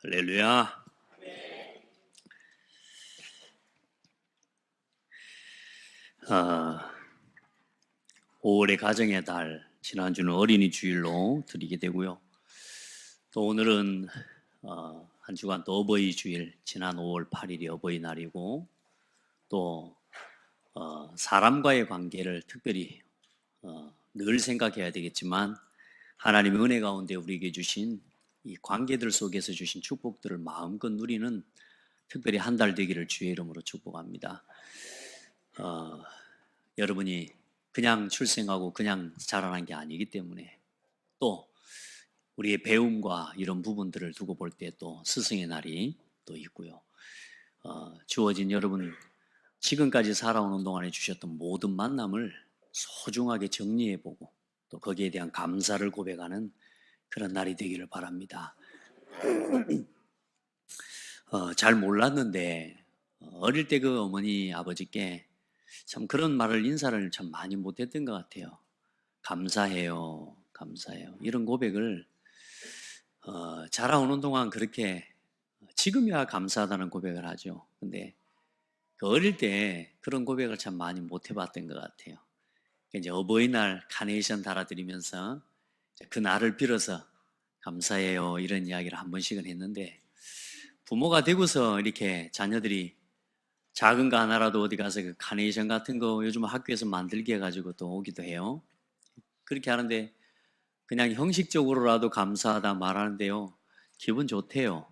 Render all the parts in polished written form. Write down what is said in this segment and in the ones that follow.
할렐루야. 5월의 가정의 달, 지난주는 어린이 주일로 드리게 되고요. 또 오늘은 한 주간 또 어버이 주일, 지난 5월 8일이 어버이날이고, 또 사람과의 관계를 특별히 늘 생각해야 되겠지만, 하나님의 은혜 가운데 우리에게 주신 이 관계들 속에서 주신 축복들을 마음껏 누리는 특별히 한 달 되기를 주의 이름으로 축복합니다. 여러분이 그냥 출생하고 그냥 자라난 게 아니기 때문에, 또 우리의 배움과 이런 부분들을 두고 볼 때 또 스승의 날이 또 있고요. 주어진 여러분 지금까지 살아오는 동안에 주셨던 모든 만남을 소중하게 정리해보고 또 거기에 대한 감사를 고백하는 그런 날이 되기를 바랍니다. 잘 몰랐는데 어릴 때 그 어머니 아버지께 참 그런 말을, 인사를 참 많이 못했던 것 같아요. 감사해요, 감사해요, 이런 고백을 자라오는 동안 그렇게, 지금이야 감사하다는 고백을 하죠. 근데 그 어릴 때 그런 고백을 참 많이 못 해봤던 것 같아요. 이제 어버이날 카네이션 달아드리면서 그 날을 빌어서 감사해요 이런 이야기를 한 번씩은 했는데, 부모가 되고서 이렇게 자녀들이 작은 거 하나라도 어디 가서 그 카네이션 같은 거 요즘 학교에서 만들게 해가지고 또 오기도 해요. 그렇게 하는데 그냥 형식적으로라도 감사하다 말하는데요, 기분 좋대요.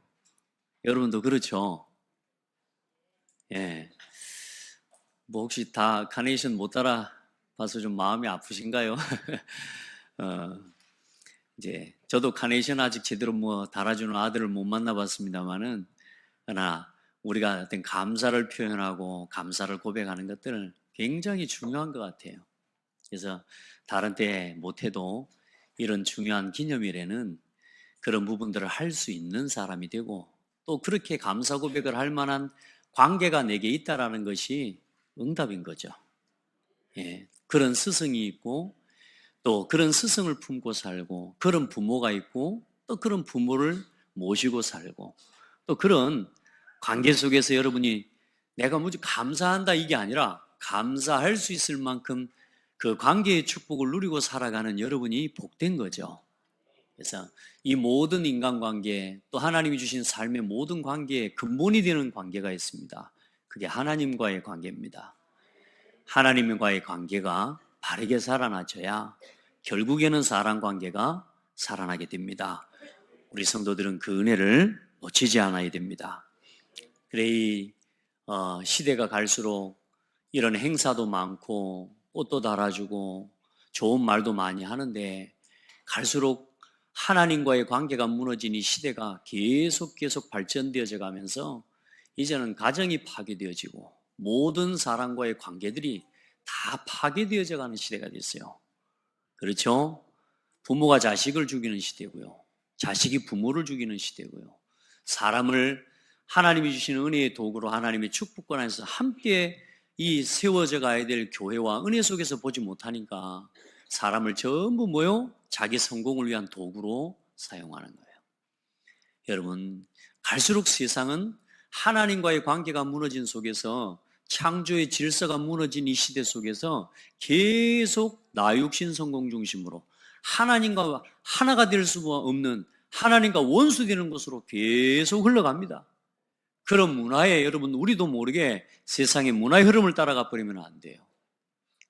여러분도 그렇죠? 예. 뭐 혹시 다 카네이션 못 따라 봐서 좀 마음이 아프신가요? 이제 저도 카네이션 아직 제대로 뭐 달아주는 아들을 못 만나봤습니다만은, 그러나 우리가 어떤 감사를 표현하고 감사를 고백하는 것들은 굉장히 중요한 것 같아요. 그래서 다른 때 못해도 이런 중요한 기념일에는 그런 부분들을 할 수 있는 사람이 되고, 또 그렇게 감사 고백을 할 만한 관계가 내게 있다라는 것이 응답인 거죠. 예, 그런 스승이 있고, 또 그런 스승을 품고 살고, 그런 부모가 있고, 또 그런 부모를 모시고 살고, 또 그런 관계 속에서 여러분이 내가 무지 감사한다 이게 아니라 감사할 수 있을 만큼 그 관계의 축복을 누리고 살아가는 여러분이 복된 거죠. 그래서 이 모든 인간관계, 또 하나님이 주신 삶의 모든 관계에 근본이 되는 관계가 있습니다. 그게 하나님과의 관계입니다. 하나님과의 관계가 바르게 살아나져야 결국에는 사람 관계가 살아나게 됩니다. 우리 성도들은 그 은혜를 놓치지 않아야 됩니다. 그래, 이 시대가 갈수록 이런 행사도 많고 꽃도 달아주고 좋은 말도 많이 하는데, 갈수록 하나님과의 관계가 무너진 이 시대가 계속 발전되어져 가면서 이제는 가정이 파괴되어지고 모든 사람과의 관계들이 다 파괴되어져 가는 시대가 됐어요. 그렇죠? 부모가 자식을 죽이는 시대고요, 자식이 부모를 죽이는 시대고요, 사람을 하나님이 주시는 은혜의 도구로 하나님의 축복권 안에서 함께 이 세워져 가야 될 교회와 은혜 속에서 보지 못하니까 사람을 전부 자기 성공을 위한 도구로 사용하는 거예요. 여러분, 갈수록 세상은 하나님과의 관계가 무너진 속에서, 창조의 질서가 무너진 이 시대 속에서 계속 나 육신 성공 중심으로 하나님과 하나가 될 수가 없는, 하나님과 원수되는 것으로 계속 흘러갑니다. 그런 문화에 여러분, 우리도 모르게 세상의 문화의 흐름을 따라가 버리면 안 돼요.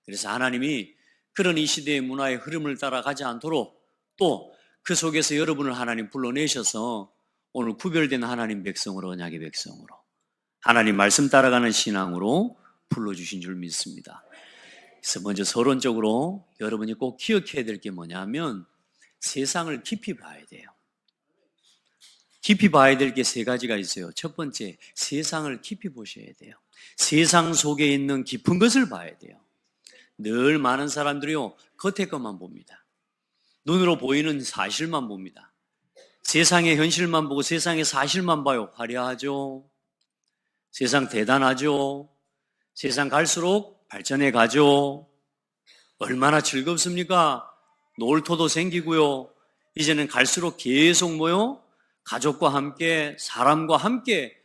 그래서 하나님이 그런 이 시대의 문화의 흐름을 따라가지 않도록, 또 그 속에서 여러분을 하나님 불러내셔서 오늘 구별된 하나님 백성으로, 언약의 백성으로, 하나님 말씀 따라가는 신앙으로 불러주신 줄 믿습니다. 그래서 먼저 서론적으로 여러분이 꼭 기억해야 될 게 뭐냐면, 세상을 깊이 봐야 돼요. 깊이 봐야 될 게 세 가지가 있어요. 첫 번째, 세상을 깊이 보셔야 돼요. 세상 속에 있는 깊은 것을 봐야 돼요. 늘 많은 사람들이요, 겉에 것만 봅니다. 눈으로 보이는 사실만 봅니다. 세상의 현실만 보고 세상의 사실만 봐요. 화려하죠? 세상 대단하죠? 세상 갈수록 발전해 가죠? 얼마나 즐겁습니까? 놀토도 생기고요, 이제는 갈수록 계속 가족과 함께, 사람과 함께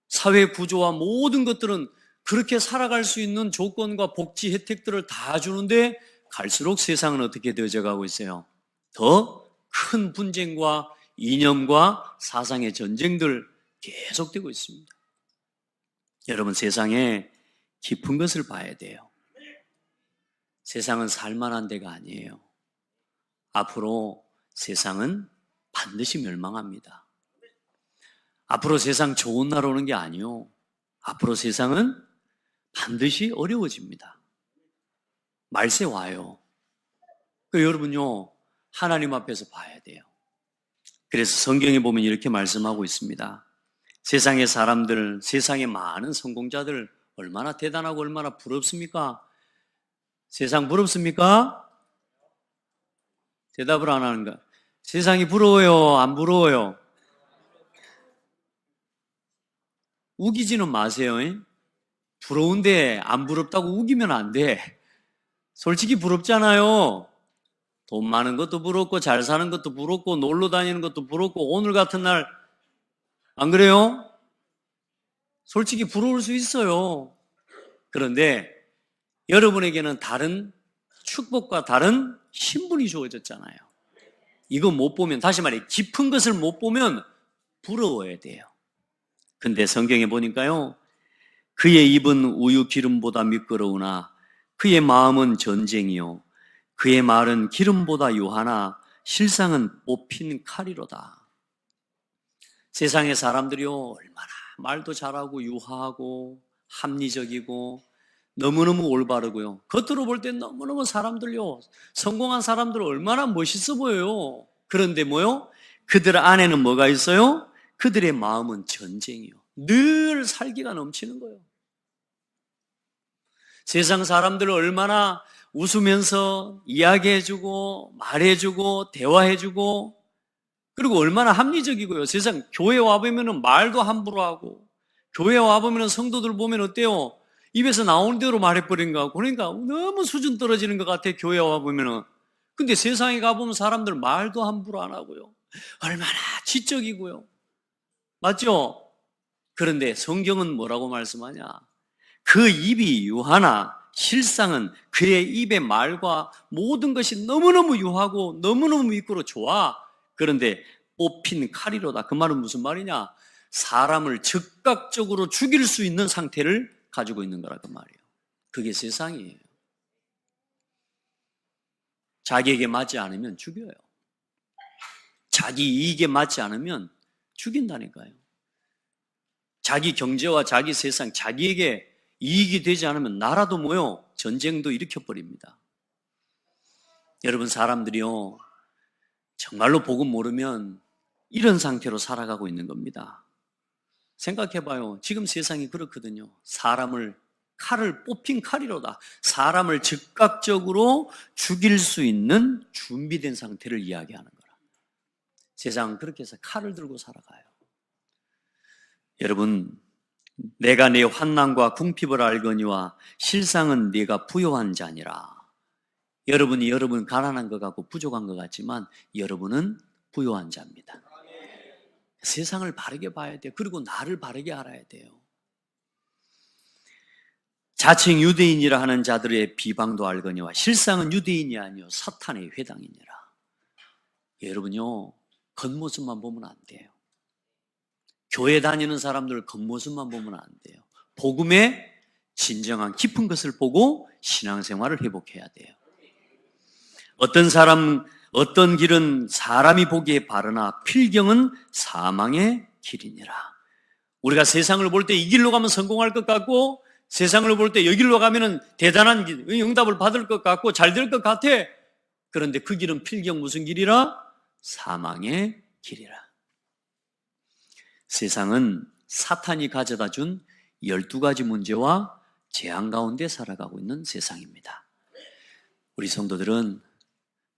사회 구조와 모든 것들은 그렇게 살아갈 수 있는 조건과 복지 혜택들을 다 주는데 갈수록 세상은 어떻게 되어져 가고 있어요? 더 큰 분쟁과 이념과 사상의 전쟁들 계속되고 있습니다. 여러분, 세상에 깊은 것을 봐야 돼요. 세상은 살만한 데가 아니에요. 앞으로 세상은 반드시 멸망합니다. 앞으로 세상 좋은 날 오는 게 아니요. 앞으로 세상은 반드시 어려워집니다. 말세 와요. 여러분요, 하나님 앞에서 봐야 돼요. 그래서 성경에 보면 이렇게 말씀하고 있습니다. 세상의 사람들, 세상의 많은 성공자들 얼마나 대단하고 얼마나 부럽습니까? 세상 부럽습니까? 대답을 안 하는가? 세상이 부러워요? 안 부러워요? 우기지는 마세요. 부러운데 안 부럽다고 우기면 안 돼. 솔직히 부럽잖아요. 돈 많은 것도 부럽고 잘 사는 것도 부럽고 놀러 다니는 것도 부럽고 오늘 같은 날 안 그래요? 솔직히 부러울 수 있어요. 그런데 여러분에게는 다른 축복과 다른 신분이 주어졌잖아요. 이거 못 보면, 다시 말해 깊은 것을 못 보면 부러워야 돼요. 근데 성경에 보니까요, 그의 입은 우유 기름보다 미끄러우나 그의 마음은 전쟁이요 그의 말은 기름보다 유하나 실상은 뽑힌 칼이로다. 세상의 사람들이요, 얼마나 말도 잘하고 유하고 합리적이고 너무너무 올바르고요, 겉으로 볼 땐 너무너무 사람들요, 성공한 사람들 얼마나 멋있어 보여요. 그런데 뭐요? 그들 안에는 뭐가 있어요? 그들의 마음은 전쟁이요, 늘 살기가 넘치는 거예요. 세상 사람들을 얼마나 웃으면서 이야기해주고 말해주고 대화해주고, 그리고 얼마나 합리적이고요. 세상 교회 와보면 말도 함부로 하고, 교회 와보면 성도들 보면 어때요? 입에서 나오는 대로 말해버린 것 같고, 그러니까 너무 수준 떨어지는 것 같아, 교회 와보면은. 근데 세상에 가보면 사람들 말도 함부로 안 하고요, 얼마나 지적이고요. 맞죠? 그런데 성경은 뭐라고 말씀하냐? 그 입이 유하나 실상은 그의 입의 말과 모든 것이 너무너무 유하고 너무너무 미끄러 좋아. 그런데 뽑힌 칼이로다. 그 말은 무슨 말이냐? 사람을 즉각적으로 죽일 수 있는 상태를 가지고 있는 거라, 그 말이에요. 그게 세상이에요. 자기에게 맞지 않으면 죽여요. 자기 이익에 맞지 않으면 죽인다니까요. 자기 경제와 자기 세상, 자기에게 이익이 되지 않으면 나라도 뭐요? 전쟁도 일으켜버립니다. 여러분, 사람들이요, 정말로 복음 모르면 이런 상태로 살아가고 있는 겁니다. 생각해봐요. 지금 세상이 그렇거든요. 사람을, 칼을 뽑힌 칼이로다. 사람을 즉각적으로 죽일 수 있는 준비된 상태를 이야기하는 거라. 세상은 그렇게 해서 칼을 들고 살아가요. 여러분, 내가 내 환난과 궁핍을 알거니와 실상은 네가 부요한 자니라. 여러분이 여러분 가난한 것 같고 부족한 것 같지만 여러분은 부요한 자입니다. 세상을 바르게 봐야 돼요. 그리고 나를 바르게 알아야 돼요. 자칭 유대인이라 하는 자들의 비방도 알거니와 실상은 유대인이 아니요 사탄의 회당이니라. 여러분요, 겉모습만 보면 안 돼요. 교회 다니는 사람들 겉모습만 보면 안 돼요. 복음의 진정한 깊은 것을 보고 신앙생활을 회복해야 돼요. 어떤 길은 사람이 보기에 바르나 필경은 사망의 길이니라. 우리가 세상을 볼 때 이 길로 가면 성공할 것 같고, 세상을 볼 때 여기로 가면 대단한 응답을 받을 것 같고 잘 될 것 같아. 그런데 그 길은 필경 무슨 길이라? 사망의 길이라. 세상은 사탄이 가져다 준 12가지 문제와 재앙 가운데 살아가고 있는 세상입니다. 우리 성도들은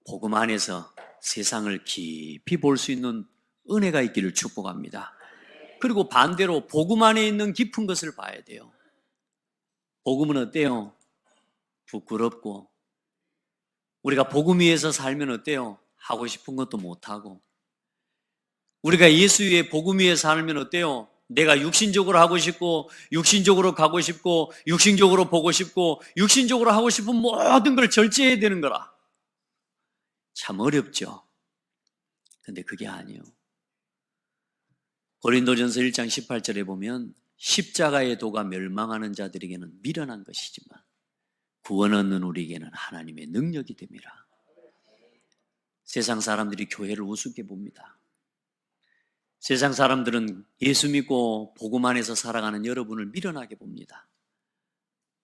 복음 안에서 세상을 깊이 볼 수 있는 은혜가 있기를 축복합니다. 그리고 반대로 복음 안에 있는 깊은 것을 봐야 돼요. 복음은 어때요? 부끄럽고, 우리가 복음 위에서 살면 어때요? 하고 싶은 것도 못하고, 우리가 예수 위에 복음 위에 살면 어때요? 내가 육신적으로 하고 싶고 육신적으로 가고 싶고 육신적으로 보고 싶고 육신적으로 하고 싶은 모든 걸 절제해야 되는 거라. 참 어렵죠. 근데 그게 아니에요. 고린도전서 1장 18절에 보면 십자가의 도가 멸망하는 자들에게는 미련한 것이지만 구원 얻는 우리에게는 하나님의 능력이 됨이라. 세상 사람들이 교회를 우습게 봅니다. 세상 사람들은 예수 믿고 복음 안에서 살아가는 여러분을 미련하게 봅니다.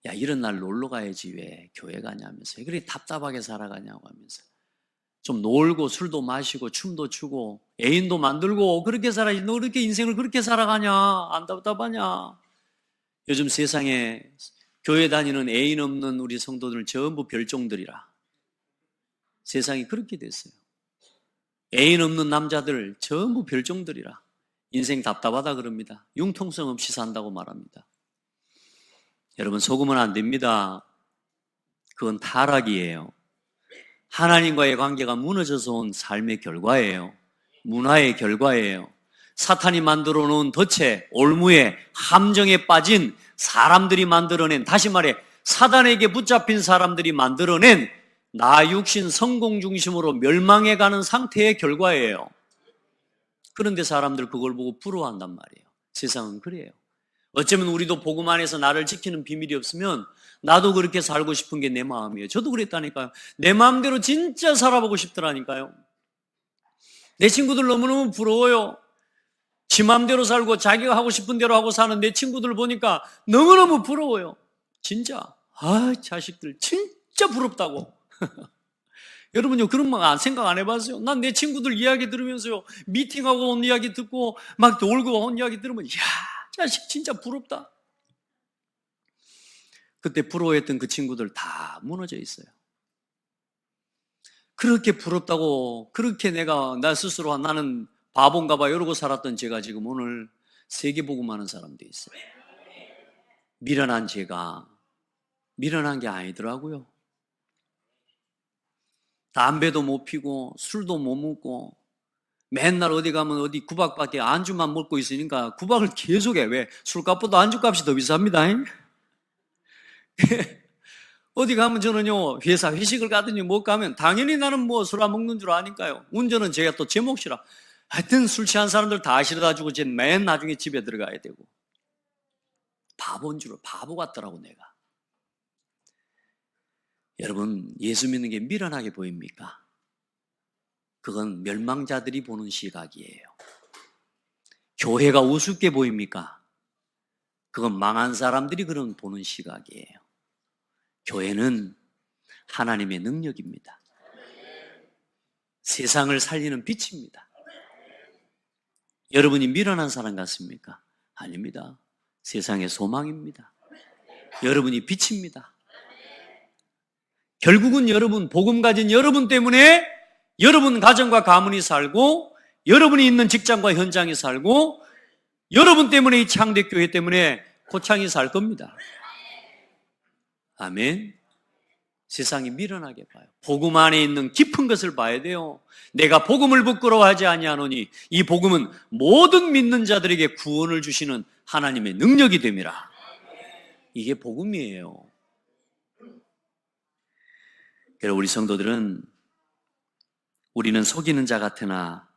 야, 이런 날 놀러 가야지 왜 교회 가냐면서, 왜 그렇게 답답하게 살아가냐고 하면서, 좀 놀고 술도 마시고 춤도 추고 애인도 만들고 그렇게 살아야지, 너 그렇게 인생을 그렇게 살아가냐, 안 답답하냐. 요즘 세상에 교회 다니는 애인 없는 우리 성도들 전부 별종들이라. 세상이 그렇게 됐어요. 애인 없는 남자들 전부 별종들이라. 인생 답답하다 그럽니다. 융통성 없이 산다고 말합니다. 여러분, 속으면 안 됩니다. 그건 타락이에요. 하나님과의 관계가 무너져서 온 삶의 결과예요. 문화의 결과예요. 사탄이 만들어 놓은 덫에, 올무에, 함정에 빠진 사람들이 만들어낸, 다시 말해 사단에게 붙잡힌 사람들이 만들어낸 나 육신 성공 중심으로 멸망해 가는 상태의 결과예요. 그런데 사람들 그걸 보고 부러워한단 말이에요. 세상은 그래요. 어쩌면 우리도 복음 안에서 나를 지키는 비밀이 없으면 나도 그렇게 살고 싶은 게 내 마음이에요. 저도 그랬다니까요. 내 마음대로 진짜 살아보고 싶더라니까요. 내 친구들 너무너무 부러워요. 지 마음대로 살고 자기가 하고 싶은 대로 하고 사는 내 친구들 보니까 너무너무 부러워요. 진짜. 아, 자식들 진짜 부럽다고. 여러분요, 그런 말 생각 안 해봤어요? 난 내 친구들 이야기 들으면서요, 미팅하고 온 이야기 듣고 막 놀고 온 이야기 들으면, 이야, 자식 진짜 부럽다. 그때 부러워했던 그 친구들 다 무너져 있어요. 그렇게 부럽다고, 그렇게 나 스스로 나는 바본가 봐 이러고 살았던 제가 지금 오늘 세계복음하는 사람도 있어요. 미련한 제가 미련한 게 아니더라고요. 담배도 못 피고 술도 못 먹고 맨날 어디 가면 어디 구박밖에 안주만 먹고 있으니까 구박을 계속해. 왜? 술값보다 안주값이 더 비쌉니다. 어디 가면 저는요, 회사 회식을 가든지 못 가면 당연히 나는 뭐 술 안 먹는 줄 아니까요. 운전은 제가 또 제 몫이라. 하여튼 술 취한 사람들 다 실어다 주고 쟤는 맨 나중에 집에 들어가야 되고. 바본 줄, 바보 같더라고 내가. 여러분, 예수 믿는 게 미련하게 보입니까? 그건 멸망자들이 보는 시각이에요. 교회가 우습게 보입니까? 그건 망한 사람들이 그런 보는 시각이에요. 교회는 하나님의 능력입니다. 세상을 살리는 빛입니다. 여러분이 미련한 사람 같습니까? 아닙니다. 세상의 소망입니다. 여러분이 빛입니다. 결국은 여러분, 복음 가진 여러분 때문에 여러분 가정과 가문이 살고, 여러분이 있는 직장과 현장이 살고, 여러분 때문에 이 창대교회 때문에 고창이 살 겁니다. 아멘. 세상이 미련하게 봐요. 복음 안에 있는 깊은 것을 봐야 돼요. 내가 복음을 부끄러워하지 아니하노니 이 복음은 모든 믿는 자들에게 구원을 주시는 하나님의 능력이 됨이라. 이게 복음이에요. 그래서 우리 성도들은 우리는 속이는 자 같으나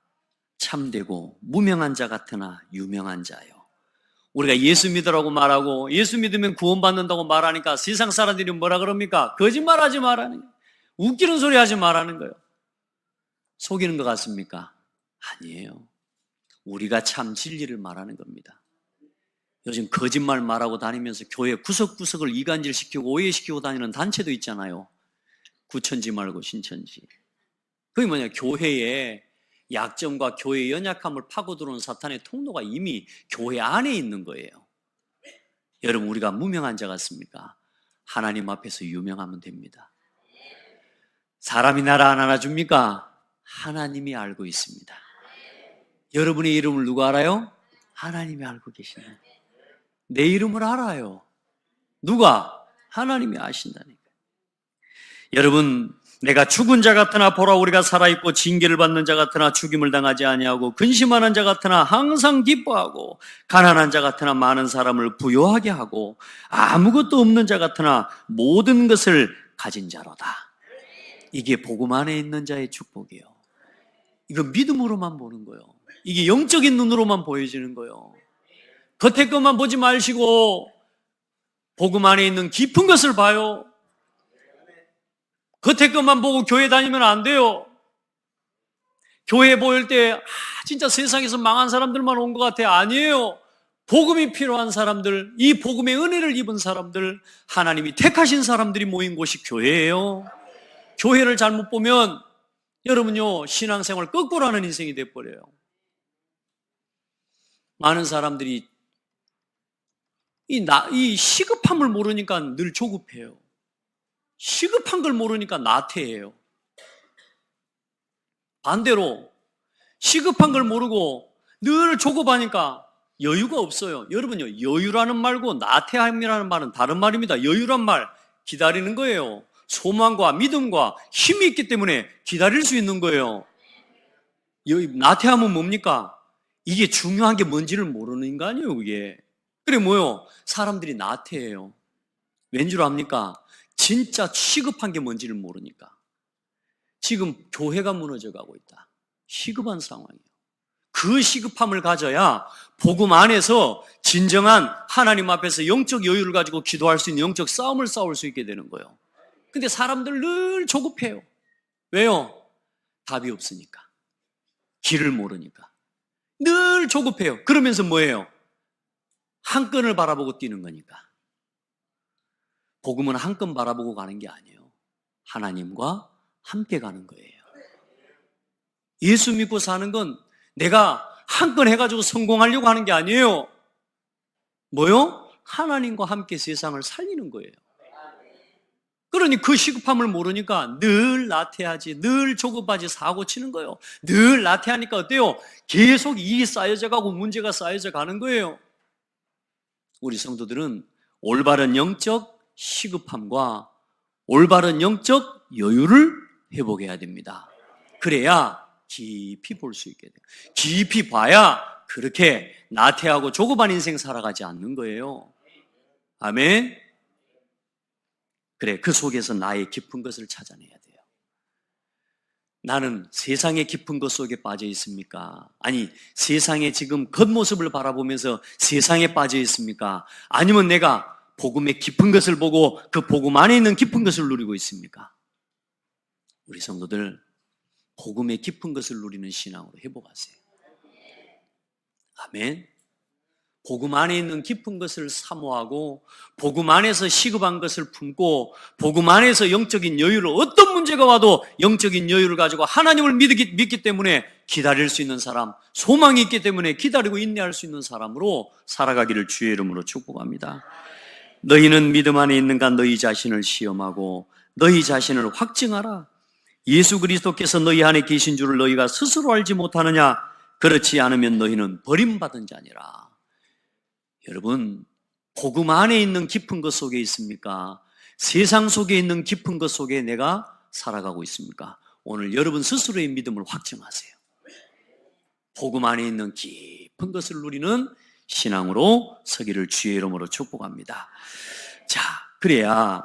참되고 무명한 자 같으나 유명한 자요. 우리가 예수 믿으라고 말하고 예수 믿으면 구원받는다고 말하니까 세상 사람들이 뭐라 그럽니까? 거짓말하지 말라는 거예요. 웃기는 소리 하지 말라는 거예요. 속이는 것 같습니까? 아니에요. 우리가 참 진리를 말하는 겁니다. 요즘 거짓말 말하고 다니면서 교회 구석구석을 이간질시키고 오해시키고 다니는 단체도 있잖아요. 구천지 말고 신천지. 그게 뭐냐? 교회에 약점과 교회의 연약함을 파고 들어오는 사탄의 통로가 이미 교회 안에 있는 거예요. 여러분, 우리가 무명한 자 같습니까? 하나님 앞에서 유명하면 됩니다. 사람이 나를 안 알아줍니까? 하나님이 알고 있습니다. 여러분의 이름을 누가 알아요? 하나님이 알고 계시네. 내 이름을 알아요. 누가? 하나님이 아신다니까요. 여러분, 내가 죽은 자 같으나 보라 우리가 살아있고 징계를 받는 자 같으나 죽임을 당하지 아니하고 근심하는 자 같으나 항상 기뻐하고 가난한 자 같으나 많은 사람을 부요하게 하고 아무것도 없는 자 같으나 모든 것을 가진 자로다. 이게 복음 안에 있는 자의 축복이에요. 이거 믿음으로만 보는 거예요. 이게 영적인 눈으로만 보여지는 거예요. 겉에 것만 보지 마시고 복음 안에 있는 깊은 것을 봐요. 겉에 것만 보고 교회 다니면 안 돼요. 교회 보일 때 진짜 세상에서 망한 사람들만 온 것 같아. 아니에요. 복음이 필요한 사람들, 이 복음의 은혜를 입은 사람들, 하나님이 택하신 사람들이 모인 곳이 교회예요. 교회를 잘못 보면 여러분요, 신앙생활 거꾸로 하는 인생이 돼버려요. 많은 사람들이 이 시급함을 모르니까 늘 조급해요. 시급한 걸 모르니까 나태해요. 반대로 시급한 걸 모르고 늘 조급하니까 여유가 없어요. 여러분요, 여유라는 말고 나태함이라는 말은 다른 말입니다. 여유란 말, 기다리는 거예요. 소망과 믿음과 힘이 있기 때문에 기다릴 수 있는 거예요. 나태함은 뭡니까? 이게 중요한 게 뭔지를 모르는 인간이에요, 그게. 그래, 뭐요? 사람들이 나태해요. 왠줄 압니까? 진짜 시급한 게 뭔지를 모르니까. 지금 교회가 무너져 가고 있다. 시급한 상황이에요. 그 시급함을 가져야 복음 안에서 진정한 하나님 앞에서 영적 여유를 가지고 기도할 수 있는 영적 싸움을 싸울 수 있게 되는 거예요. 근데 사람들 늘 조급해요. 왜요? 답이 없으니까. 길을 모르니까. 늘 조급해요. 그러면서 뭐예요? 한 끈을 바라보고 뛰는 거니까. 복음은 한 끈 바라보고 가는 게 아니에요. 하나님과 함께 가는 거예요. 예수 믿고 사는 건 내가 한 건 해가지고 성공하려고 하는 게 아니에요. 뭐요? 하나님과 함께 세상을 살리는 거예요. 그러니 그 시급함을 모르니까 늘 나태하지, 늘 조급하지, 사고 치는 거예요. 늘 나태하니까 어때요? 계속 일이 쌓여져 가고 문제가 쌓여져 가는 거예요. 우리 성도들은 올바른 영적 시급함과 올바른 영적 여유를 회복해야 됩니다. 그래야 깊이 볼 수 있게 돼요. 깊이 봐야 그렇게 나태하고 조급한 인생 살아가지 않는 거예요. 아멘. 그래, 그 속에서 나의 깊은 것을 찾아내야 돼요. 나는 세상의 깊은 것 속에 빠져 있습니까? 아니, 세상의 지금 겉모습을 바라보면서 세상에 빠져 있습니까? 아니면 내가 복음의 깊은 것을 보고 그 복음 안에 있는 깊은 것을 누리고 있습니까? 우리 성도들, 복음의 깊은 것을 누리는 신앙으로 회복하세요. 아멘. 복음 안에 있는 깊은 것을 사모하고 복음 안에서 시급한 것을 품고 복음 안에서 영적인 여유를, 어떤 문제가 와도 영적인 여유를 가지고 하나님을 믿기 때문에 기다릴 수 있는 사람, 소망이 있기 때문에 기다리고 인내할 수 있는 사람으로 살아가기를 주의 이름으로 축복합니다. 너희는 믿음 안에 있는가? 너희 자신을 시험하고 너희 자신을 확증하라. 예수 그리스도께서 너희 안에 계신 줄을 너희가 스스로 알지 못하느냐? 그렇지 않으면 너희는 버림받은 자니라. 여러분, 복음 안에 있는 깊은 것 속에 있습니까? 세상 속에 있는 깊은 것 속에 내가 살아가고 있습니까? 오늘 여러분 스스로의 믿음을 확증하세요. 복음 안에 있는 깊은 것을 누리는 신앙으로 서기를 주의 이름으로 축복합니다. 자, 그래야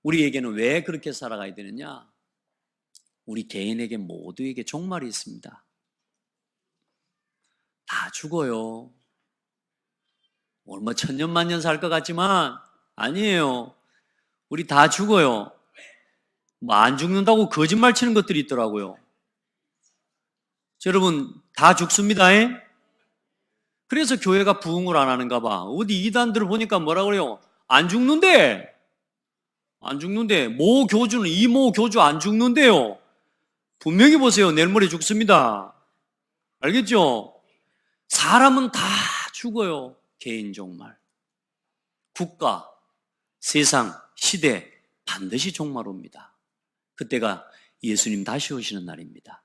우리에게는 왜 그렇게 살아가야 되느냐? 우리 개인에게 모두에게 종말이 있습니다. 다 죽어요. 얼마 천년만년 살 것 같지만 아니에요. 우리 다 죽어요. 뭐 안 죽는다고 거짓말 치는 것들이 있더라고요. 여러분, 다 죽습니다. 그래서 교회가 부흥을 안 하는가 봐. 어디 이단들 보니까 뭐라 그래요? 안 죽는데. 안 죽는데. 모 교주는 이모 교주 안 죽는데요. 분명히 보세요. 내일 모레 죽습니다. 알겠죠? 사람은 다 죽어요. 개인 종말. 국가, 세상, 시대 반드시 종말 옵니다. 그때가 예수님 다시 오시는 날입니다.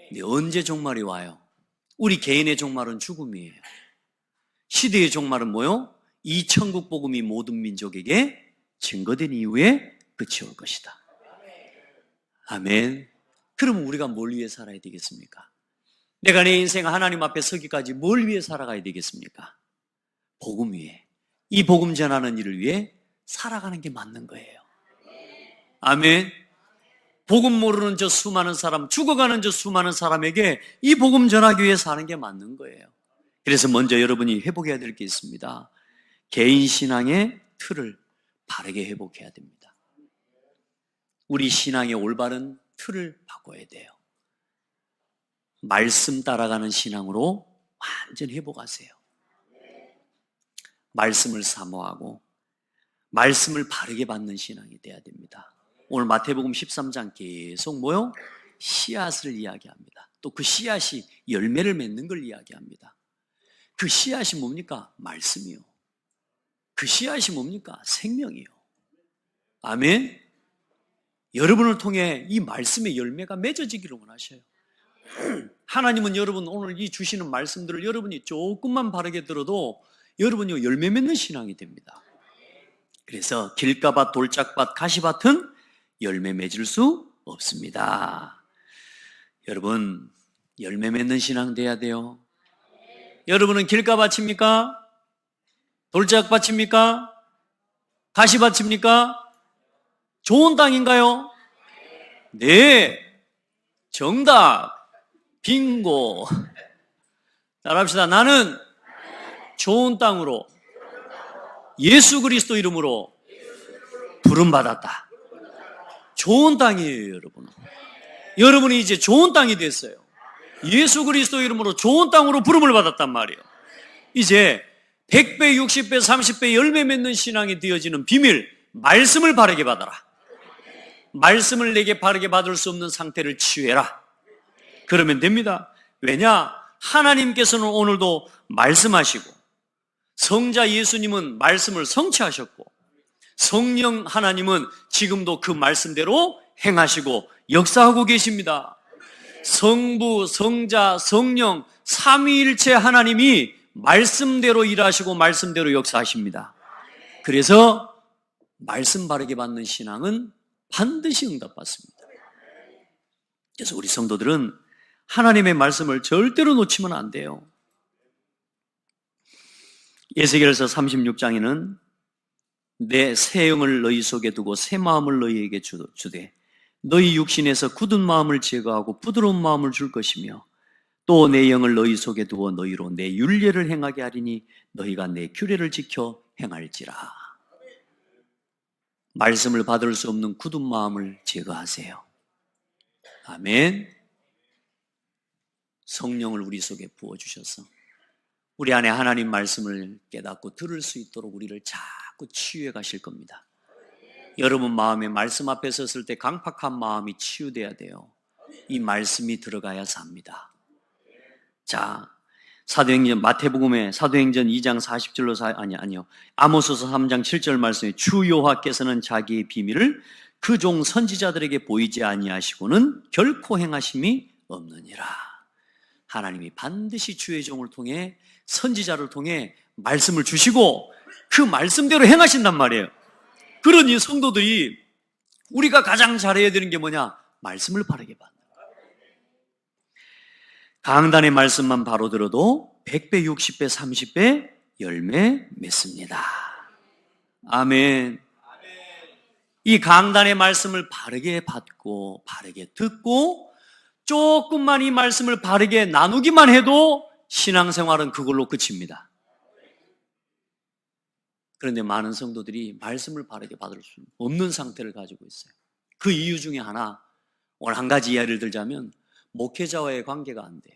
근데 언제 종말이 와요? 우리 개인의 종말은 죽음이에요. 시대의 종말은 뭐요? 이 천국 복음이 모든 민족에게 증거된 이후에 끝이 올 것이다. 아멘. 그러면 우리가 뭘 위해 살아야 되겠습니까? 내가 내 인생 하나님 앞에 서기까지 뭘 위해 살아가야 되겠습니까? 복음 위해. 이 복음 전하는 일을 위해 살아가는 게 맞는 거예요. 아멘. 복음 모르는 저 수많은 사람, 죽어가는 저 수많은 사람에게 이 복음 전하기 위해 사는 게 맞는 거예요. 그래서 먼저 여러분이 회복해야 될 게 있습니다. 개인 신앙의 틀을 바르게 회복해야 됩니다. 우리 신앙의 올바른 틀을 바꿔야 돼요. 말씀 따라가는 신앙으로 완전히 회복하세요. 말씀을 사모하고 말씀을 바르게 받는 신앙이 돼야 됩니다. 오늘 마태복음 13장 계속 뭐요? 씨앗을 이야기합니다. 또 그 씨앗이 열매를 맺는 걸 이야기합니다. 그 씨앗이 뭡니까? 말씀이요. 그 씨앗이 뭡니까? 생명이요. 아멘. 여러분을 통해 이 말씀의 열매가 맺어지기를 원하셔요. 하나님은 여러분 오늘 이 주시는 말씀들을 여러분이 조금만 바르게 들어도 여러분이 열매 맺는 신앙이 됩니다. 그래서 길가밭, 돌짝밭, 가시밭은 열매 맺을 수 없습니다. 여러분 열매 맺는 신앙 돼야 돼요. 여러분은 길가밭입니까? 돌짝밭입니까? 가시밭입니까? 좋은 땅인가요? 네. 정답. 빙고. 따라합시다. 나는 좋은 땅으로 예수 그리스도 이름으로 부름받았다. 좋은 땅이에요, 여러분. 여러분이 이제 좋은 땅이 됐어요. 예수 그리스도 이름으로 좋은 땅으로 부름을 받았단 말이에요. 이제 100배, 60배, 30배 열매 맺는 신앙이 되어지는 비밀, 말씀을 바르게 받아라. 말씀을 내게 바르게 받을 수 없는 상태를 치유해라. 그러면 됩니다. 왜냐? 하나님께서는 오늘도 말씀하시고 성자 예수님은 말씀을 성취하셨고 성령 하나님은 지금도 그 말씀대로 행하시고 역사하고 계십니다. 성부, 성자, 성령 삼위일체 하나님이 말씀대로 일하시고 말씀대로 역사하십니다. 그래서 말씀 바르게 받는 신앙은 반드시 응답받습니다. 그래서 우리 성도들은 하나님의 말씀을 절대로 놓치면 안 돼요. 에스겔서 36장에는 내 새 영을 너희 속에 두고 새 마음을 너희에게 주되 너희 육신에서 굳은 마음을 제거하고 부드러운 마음을 줄 것이며 또 내 영을 너희 속에 두어 너희로 내 율례를 행하게 하리니 너희가 내 규례를 지켜 행할지라. 말씀을 받을 수 없는 굳은 마음을 제거하세요. 아멘. 성령을 우리 속에 부어주셔서 우리 안에 하나님 말씀을 깨닫고 들을 수 있도록 우리를 자꾸 치유해 가실 겁니다. 여러분 마음에 말씀 앞에 섰을 때 강팍한 마음이 치유돼야 돼요. 이 말씀이 들어가야 삽니다. 자, 사도행전 마태복음의 사도행전 2장 40절로 아니요. 아모스서 3장 7절 말씀에 주 여호와께서는 자기의 비밀을 그 종 선지자들에게 보이지 아니하시고는 결코 행하심이 없느니라. 하나님이 반드시 주의 종을 통해 선지자를 통해 말씀을 주시고 그 말씀대로 행하신단 말이에요. 그러니 성도들이 우리가 가장 잘해야 되는 게 뭐냐? 말씀을 바르게 받는 거예요. 강단의 말씀만 바로 들어도 100배, 60배, 30배 열매 맺습니다. 아멘. 이 강단의 말씀을 바르게 받고 바르게 듣고 조금만 이 말씀을 바르게 나누기만 해도 신앙생활은 그걸로 끝입니다. 그런데 많은 성도들이 말씀을 바르게 받을 수 없는 상태를 가지고 있어요. 그 이유 중에 하나, 오늘 한 가지 이야기를 들자면 목회자와의 관계가 안 돼요.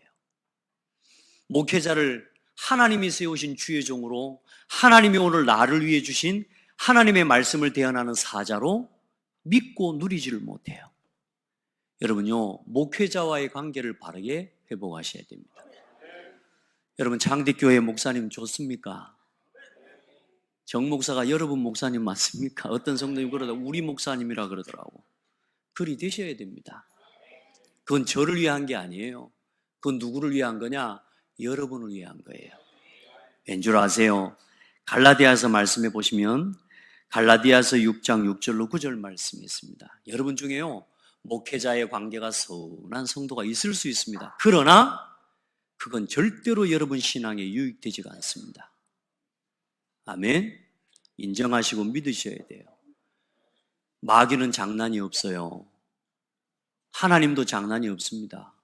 목회자를 하나님이 세우신 주의 종으로 하나님이 오늘 나를 위해 주신 하나님의 말씀을 대언하는 사자로 믿고 누리지를 못해요. 여러분요, 목회자와의 관계를 바르게 회복하셔야 됩니다. 여러분, 장대교회 목사님 좋습니까? 정 목사가 여러분 목사님 맞습니까? 어떤 성도님 그러다 우리 목사님이라 그러더라고. 그리 되셔야 됩니다. 그건 저를 위한 게 아니에요. 그건 누구를 위한 거냐? 여러분을 위한 거예요. 왠 줄 아세요? 갈라디아서 말씀해 보시면 갈라디아서 6장 6절로 9절 말씀이 있습니다. 여러분 중에요, 목회자의 관계가 서운한 성도가 있을 수 있습니다. 그러나 그건 절대로 여러분 신앙에 유익되지가 않습니다. 아멘. 인정하시고 믿으셔야 돼요. 마귀는 장난이 없어요. 하나님도 장난이 없습니다.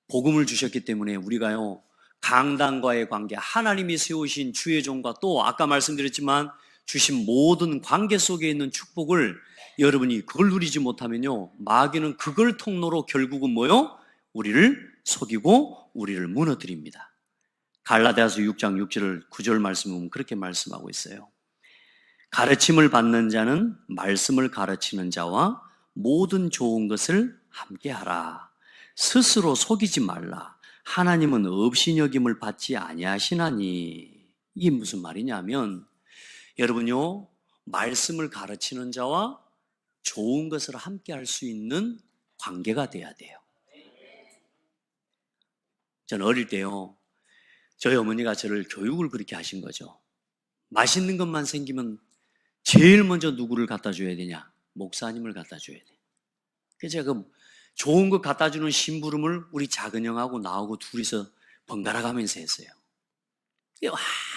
복음을 주셨기 때문에 우리가요, 강단과의 관계, 하나님이 세우신 주의 종과 또 아까 말씀드렸지만 주신 모든 관계 속에 있는 축복을 여러분이 그걸 누리지 못하면요, 마귀는 그걸 통로로 결국은 뭐요? 우리를 속이고 우리를 무너뜨립니다. 갈라디아서 6장 6절 9절 말씀은 그렇게 말씀하고 있어요. 가르침을 받는 자는 말씀을 가르치는 자와 모든 좋은 것을 함께하라. 스스로 속이지 말라. 하나님은 업신여김을 받지 아니하시나니. 이게 무슨 말이냐면 여러분요, 말씀을 가르치는 자와 좋은 것을 함께할 수 있는 관계가 돼야 돼요. 저는 어릴 때요, 저희 어머니가 저를 교육을 그렇게 하신 거죠. 맛있는 것만 생기면 제일 먼저 누구를 갖다 줘야 되냐? 목사님을 갖다 줘야 돼. 그래서 제가 그 좋은 것 갖다 주는 심부름을 우리 작은 형하고 나하고 둘이서 번갈아 가면서 했어요.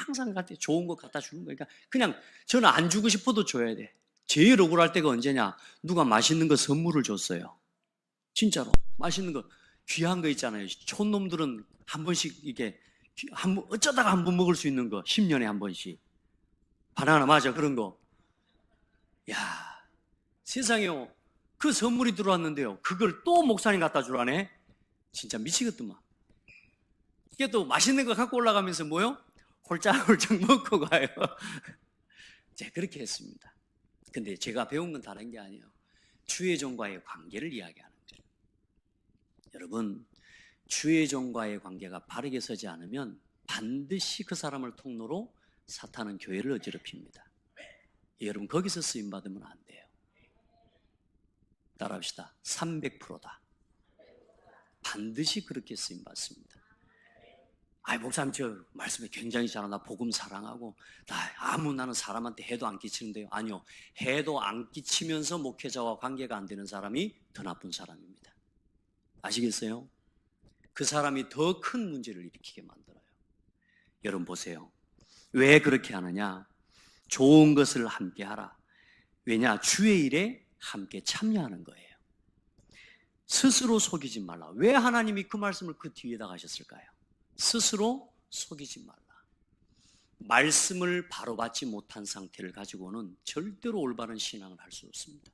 항상 갖다 좋은 거 갖다 주는 거니까 그냥 저는 안 주고 싶어도 줘야 돼. 제일 억울할 때가 언제냐? 누가 맛있는 거 선물을 줬어요. 진짜로 맛있는 거, 귀한 거 있잖아요. 촌놈들은 한 번씩 이게 어쩌다가 한 번 먹을 수 있는 거 10년에 한 번씩. 바나나 맞아, 그런 거. 야, 세상에요, 그 선물이 들어왔는데요, 그걸 또 목사님 갖다 주라네. 진짜 미치겠더만. 이게 또 맛있는 거 갖고 올라가면서 뭐요? 홀짝홀짝 먹고 가요. 제가 그렇게 했습니다. 근데 제가 배운 건 다른 게 아니에요. 주의 종과의 관계를 이야기하는 거예요. 여러분, 주의 종과의 관계가 바르게 서지 않으면 반드시 그 사람을 통로로 사탄은 교회를 어지럽힙니다. 여러분, 거기서 쓰임 받으면 안 돼요. 따라합시다. 300%다. 반드시 그렇게 쓰임 받습니다. 목사님, 저 말씀에 굉장히 잘하나, 복음 사랑하고 나는 사람한테 해도 안 끼치는데요. 아니요, 해도 안 끼치면서 목회자와 관계가 안 되는 사람이 더 나쁜 사람입니다. 아시겠어요? 그 사람이 더 큰 문제를 일으키게 만들어요. 여러분 보세요. 왜 그렇게 하느냐? 좋은 것을 함께 하라. 왜냐? 주의 일에 함께 참여하는 거예요. 스스로 속이지 말라. 왜 하나님이 그 말씀을 그 뒤에다 가셨을까요? 스스로 속이지 말라. 말씀을 바로 받지 못한 상태를 가지고는 절대로 올바른 신앙을 할 수 없습니다.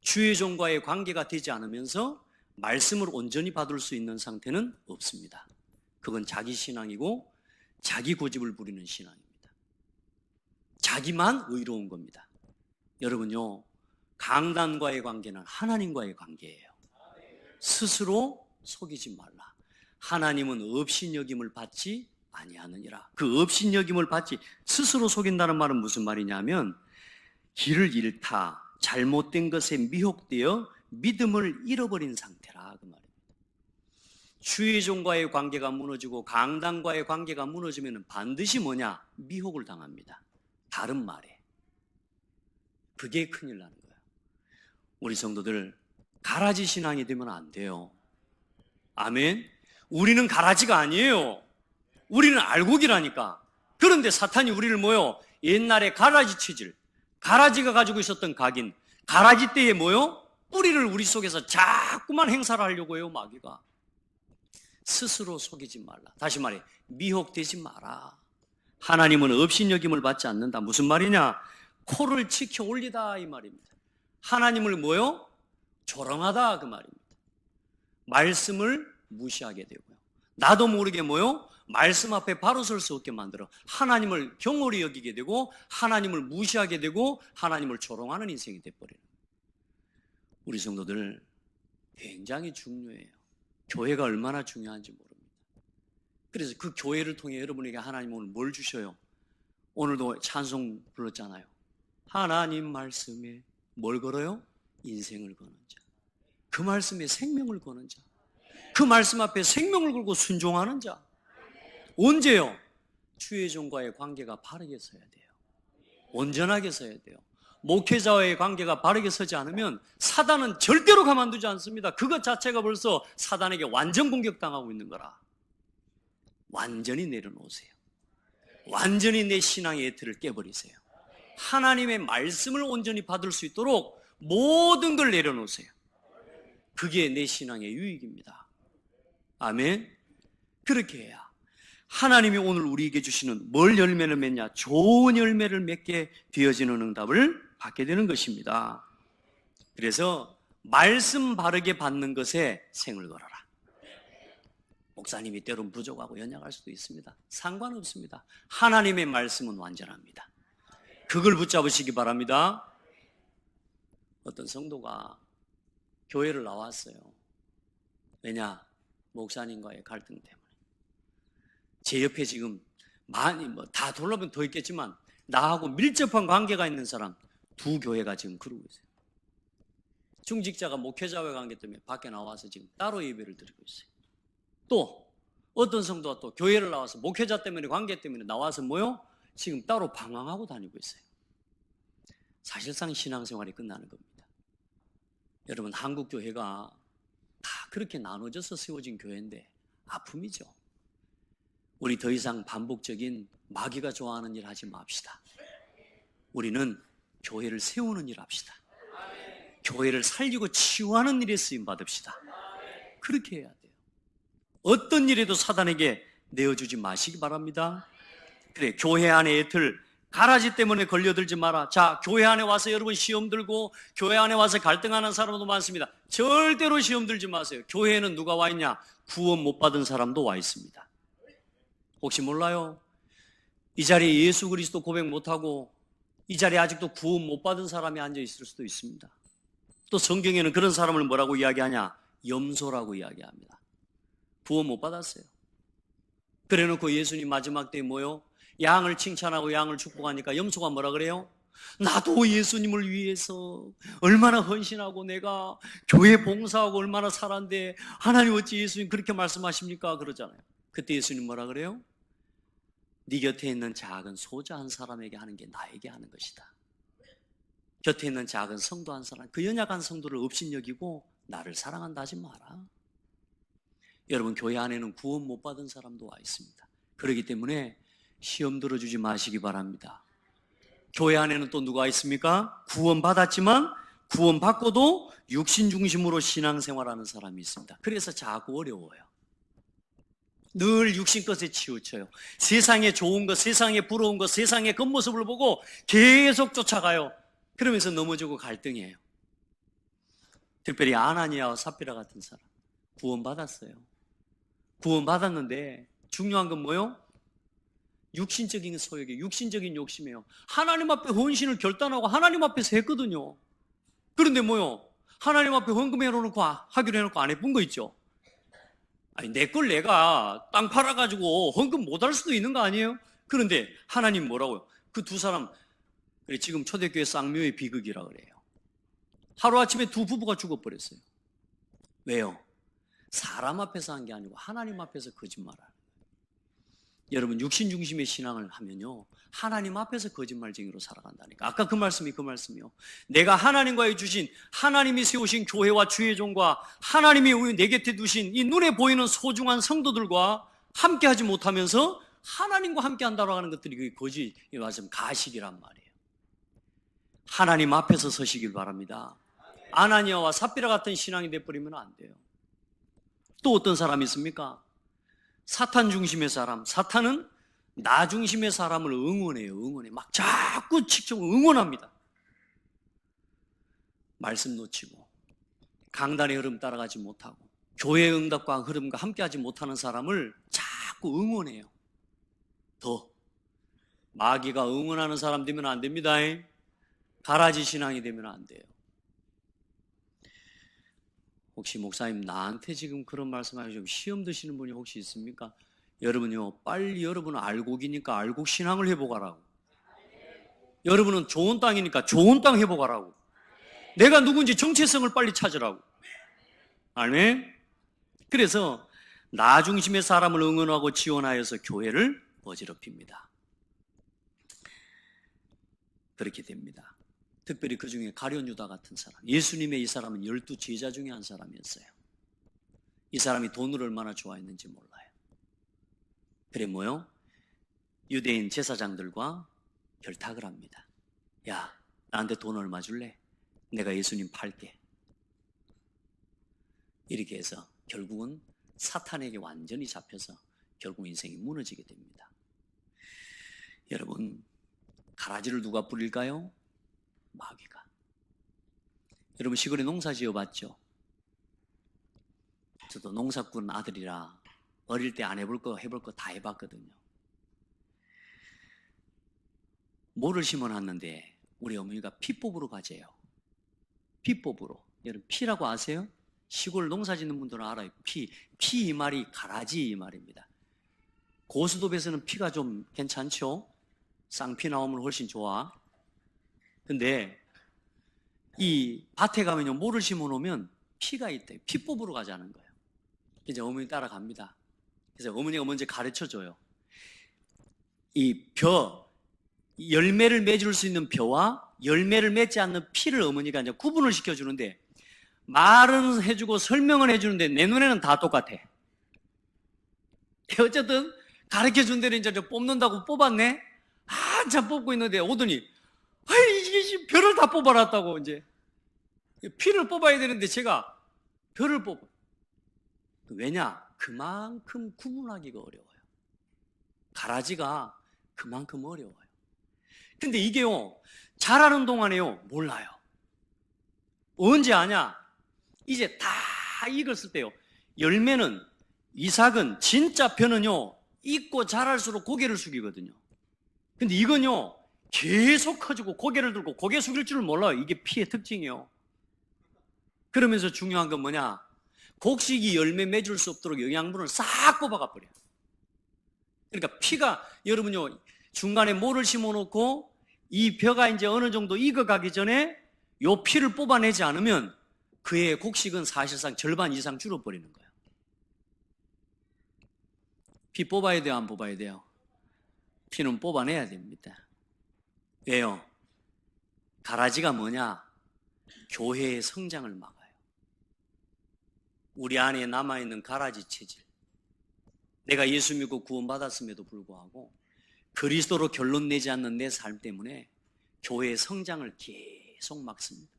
주의 종과의 관계가 되지 않으면서 말씀을 온전히 받을 수 있는 상태는 없습니다. 그건 자기 신앙이고 자기 고집을 부리는 신앙입니다. 자기만 의로운 겁니다. 여러분요, 강단과의 관계는 하나님과의 관계예요. 스스로 속이지 말라. 하나님은 업신여김을 받지 아니하느니라. 그 업신여김을 받지, 스스로 속인다는 말은 무슨 말이냐면 길을 잃다, 잘못된 것에 미혹되어 믿음을 잃어버린 상태라, 그 말입니다. 주의 종과의 관계가 무너지고 강단과의 관계가 무너지면 반드시 뭐냐? 미혹을 당합니다. 다른 말에 그게 큰일 나는 거예요. 우리 성도들, 가라지 신앙이 되면 안 돼요. 아멘. 우리는 가라지가 아니에요. 우리는 알곡이라니까. 그런데 사탄이 우리를 뭐요? 옛날에 가라지 치질, 가라지가 가지고 있었던 각인, 가라지 때에 뭐요? 뿌리를 우리 속에서 자꾸만 행사를 하려고 해요, 마귀가. 스스로 속이지 말라. 다시 말해, 미혹되지 마라. 하나님은 업신여김을 받지 않는다. 무슨 말이냐? 코를 치켜 올리다, 이 말입니다. 하나님을 뭐요? 조롱하다, 그 말입니다. 말씀을 무시하게 되고요. 나도 모르게 뭐요? 말씀 앞에 바로 설 수 없게 만들어 하나님을 경홀히 여기게 되고 하나님을 무시하게 되고 하나님을 조롱하는 인생이 돼버려요. 우리 성도들 굉장히 중요해요. 교회가 얼마나 중요한지 모릅니다. 그래서 그 교회를 통해 여러분에게 하나님 오늘 뭘 주셔요? 오늘도 찬송 불렀잖아요. 하나님 말씀에 뭘 걸어요? 인생을 거는 자. 그 말씀에 생명을 거는 자. 그 말씀 앞에 생명을 걸고 순종하는 자. 언제요? 주의 종과의 관계가 바르게 서야 돼요. 온전하게 서야 돼요. 목회자와의 관계가 바르게 서지 않으면 사단은 절대로 가만두지 않습니다. 그것 자체가 벌써 사단에게 완전 공격당하고 있는 거라. 완전히 내려놓으세요. 완전히 내 신앙의 예틀을 깨버리세요. 하나님의 말씀을 온전히 받을 수 있도록 모든 걸 내려놓으세요. 그게 내 신앙의 유익입니다. 아멘. 그렇게 해야 하나님이 오늘 우리에게 주시는 뭘 열매를 맺냐? 좋은 열매를 맺게 되어지는 응답을 받게 되는 것입니다. 그래서 말씀 바르게 받는 것에 생을 걸어라. 목사님이 때론 부족하고 연약할 수도 있습니다. 상관없습니다. 하나님의 말씀은 완전합니다. 그걸 붙잡으시기 바랍니다. 어떤 성도가 교회를 나왔어요. 왜냐? 목사님과의 갈등 때문에. 제 옆에 지금 많이 다 돌아보면 더 있겠지만 나하고 밀접한 관계가 있는 사람 2교회가 지금 그러고 있어요. 중직자가 목회자와의 관계 때문에 밖에 나와서 지금 따로 예배를 드리고 있어요. 또 어떤 성도가 또 교회를 나와서 목회자 때문에 관계 때문에 나와서 지금 따로 방황하고 다니고 있어요. 사실상 신앙생활이 끝나는 겁니다. 여러분, 한국 교회가 다 그렇게 나눠져서 세워진 교회인데 아픔이죠. 우리 더 이상 반복적인 마귀가 좋아하는 일 하지 맙시다. 우리는 교회를 세우는 일 합시다. 교회를 살리고 치유하는 일에 쓰임 받읍시다. 그렇게 해야 돼요. 어떤 일에도 사단에게 내어주지 마시기 바랍니다. 그래, 교회 안에 애틀 가라지 때문에 걸려들지 마라. 자, 교회 안에 와서 여러분 시험 들고 교회 안에 와서 갈등하는 사람도 많습니다. 절대로 시험 들지 마세요. 교회에는 누가 와 있냐? 구원 못 받은 사람도 와 있습니다. 혹시 몰라요? 이 자리에 예수 그리스도 고백 못하고 이 자리에 아직도 구원 못 받은 사람이 앉아 있을 수도 있습니다. 또 성경에는 그런 사람을 뭐라고 이야기하냐? 염소라고 이야기합니다. 구원 못 받았어요. 그래놓고 예수님 마지막 때에 양을 칭찬하고 양을 축복하니까 염소가 뭐라 그래요? 나도 예수님을 위해서 얼마나 헌신하고 내가 교회 봉사하고 얼마나 살았는데 하나님 어찌 예수님 그렇게 말씀하십니까? 그러잖아요. 그때 예수님 뭐라 그래요? 네 곁에 있는 작은 소자 한 사람에게 하는 게 나에게 하는 것이다. 곁에 있는 작은 성도 한 사람, 그 연약한 성도를 업신여기고 나를 사랑한다 하지 마라. 여러분, 교회 안에는 구원 못 받은 사람도 와 있습니다. 그렇기 때문에 시험 들어주지 마시기 바랍니다. 교회 안에는 또 누가 있습니까? 구원 받았지만 구원 받고도 육신 중심으로 신앙생활하는 사람이 있습니다. 그래서 자꾸 어려워요. 늘 육신 것에 치우쳐요. 세상에 좋은 것, 세상에 부러운 것, 세상의 겉모습을 보고 계속 쫓아가요. 그러면서 넘어지고 갈등해요. 특별히 아나니아와 삽비라 같은 사람 구원 받았어요. 구원 받았는데 중요한 건 뭐요? 육신적인 소욕이, 육신적인 욕심이에요. 하나님 앞에 헌신을 결단하고 하나님 앞에서 했거든요. 그런데 하나님 앞에 헌금 해놓고 하기로 해놓고 안 해본 거 있죠? 아니, 내 걸 내가 땅 팔아가지고 헌금 못 할 수도 있는 거 아니에요? 그런데 하나님 뭐라고요? 그 두 사람, 지금 초대교회 쌍묘의 비극이라 그래요. 하루아침에 두 부부가 죽어버렸어요. 왜요? 사람 앞에서 한 게 아니고 하나님 앞에서 거짓말하는 거예요. 여러분, 육신 중심의 신앙을 하면요, 하나님 앞에서 거짓말쟁이로 살아간다니까. 아까 그 말씀이요. 내가 하나님과의 주신, 하나님이 세우신 교회와 주의 종과 하나님이 내 곁에 두신 이 눈에 보이는 소중한 성도들과 함께하지 못하면서 하나님과 함께한다고 하는 것들이 그게 거짓, 말씀 가식이란 말이에요. 하나님 앞에서 서시길 바랍니다. 아나니아와 삽비라 같은 신앙이 돼버리면 안 돼요. 또 어떤 사람이 있습니까? 사탄 중심의 사람. 사탄은 나 중심의 사람을 응원해요. 막 자꾸 직접 응원합니다. 말씀 놓치고 강단의 흐름 따라가지 못하고 교회의 응답과 흐름과 함께하지 못하는 사람을 자꾸 응원해요. 더 마귀가 응원하는 사람 되면 안 됩니다. 가라지 신앙이 되면 안 돼요. 혹시 목사님 나한테 지금 그런 말씀하시고 시험 드시는 분이 혹시 있습니까? 여러분요, 빨리 여러분은 알곡이니까 알곡 신앙을 회복하라고. 여러분은 좋은 땅이니까 좋은 땅 회복하라고. 내가 누군지 정체성을 빨리 찾으라고. 아멘. 그래서 나 중심의 사람을 응원하고 지원하여서 교회를 어지럽힙니다. 그렇게 됩니다. 특별히 그 중에 가룟 유다 같은 사람, 예수님의 이 사람은 12제자 중에 한 사람이었어요. 이 사람이 돈을 얼마나 좋아했는지 몰라요. 그래 뭐요? 유대인 제사장들과 결탁을 합니다. 야, 나한테 돈 얼마 줄래? 내가 예수님 팔게. 이렇게 해서 결국은 사탄에게 완전히 잡혀서 결국 인생이 무너지게 됩니다. 여러분, 가라지를 누가 뿌릴까요? 마귀가. 여러분, 시골에 농사 지어봤죠? 저도 농사꾼 아들이라 어릴 때 안 해볼 거 해볼 거 다 해봤거든요. 모를 심어놨는데 우리 어머니가 피 뽑으러 가재요. 피 뽑으러. 여러분, 피라고 아세요? 시골 농사 짓는 분들은 알아요. 피 이 말이 가라지 이 말입니다. 고수톱에서는 피가 좀 괜찮죠? 쌍피 나오면 훨씬 좋아. 근데 이 밭에 가면요, 모를 심어 놓으면 피가 있대요. 피 뽑으러 가자는 거예요. 이제 어머니 따라갑니다. 그래서 어머니가 먼저 가르쳐 줘요. 이 열매를 맺을 수 있는 벼와 열매를 맺지 않는 피를 어머니가 이제 구분을 시켜주는데, 말은 해주고 설명은 해주는데 내 눈에는 다 똑같아. 어쨌든 가르쳐 준 대로 이제 뽑는다고 뽑았네? 한참 뽑고 있는데 오더니, 이게 벼를 다 뽑아놨다고. 이제 피를 뽑아야 되는데 제가 벼를 뽑아. 왜냐? 그만큼 구분하기가 어려워요. 가라지가 그만큼 어려워요. 근데 이게요, 자라는 동안에요, 몰라요. 언제 아냐? 이제 다 익었을 때요. 열매는, 이삭은, 진짜 벼는요, 익고 자랄수록 고개를 숙이거든요. 근데 이건요, 계속 커지고 고개를 들고 고개 숙일 줄을 몰라요. 이게 피의 특징이에요. 그러면서 중요한 건 뭐냐? 곡식이 열매 맺을 수 없도록 영양분을 싹 뽑아가 버려요. 그러니까 피가, 여러분요, 중간에 모를 심어 놓고 이 벼가 이제 어느 정도 익어가기 전에 요 피를 뽑아내지 않으면 그의 곡식은 사실상 절반 이상 줄어버리는 거예요. 피 뽑아야 돼요, 안 뽑아야 돼요? 피는 뽑아내야 됩니다. 왜요? 가라지가 뭐냐? 교회의 성장을 막아요. 우리 안에 남아있는 가라지 체질. 내가 예수 믿고 구원받았음에도 불구하고 그리스도로 결론 내지 않는 내 삶 때문에 교회의 성장을 계속 막습니다.